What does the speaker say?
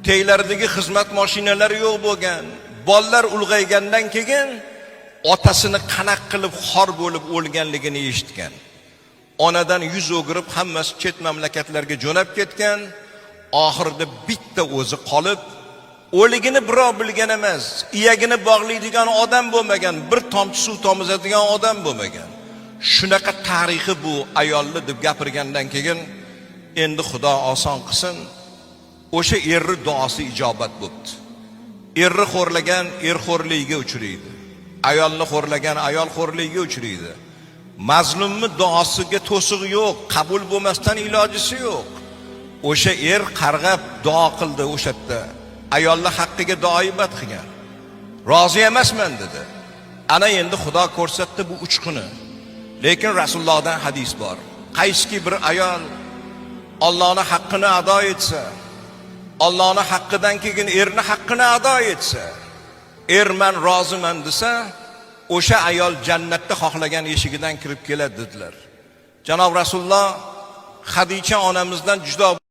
Teylardagi xizmat mashinalari yo'q bo'lgan. Bolalar ulg'aygandan keyin otasini qanaq qilib xor bo'lib o'lganligini eshitgan. Onadan yuz o'girib hammasi chet mamlakatlarga jo'nab ketgan. Oxirida bitta o'zi qolib, o'ligini birov bilgan emas, iyagini bog'laydigan odam bo'lmagan, bir tomchi suv tomizadigan odam bo'lmagan. Shunaqa tarixi bu ayolni deb gapirgandan keyin endi Xudo oson qilsin, o'sha erri duosi ijobat bo'ldi. Erri xo'rlagan xo'rligiga uchraydi. Ayolni xo'rlagan ayol xo'rligiga uchraydi. Mazlumni duosiga to'siq yo'q, qabul bo'lmasdan ilojisi yo'q. O'sha qarg'ab duo qildi o'sha yerda. Ayollar haqqiga duoibat qilgan. Rozi emasman dedi. Ana endi Xudo ko'rsatdi bu uchquni. Lekin Rasulullohdan hadis bor. Qayski bir ayol Allohning haqqini ado etsa, Allohning haqqidan keyin erni haqqini ado etsa, men roziman desa, o'sha ayol jannatda xohlagan eshigidan kirib keladi dedilar. Janob Rasululloh Xadicha onamizdan judo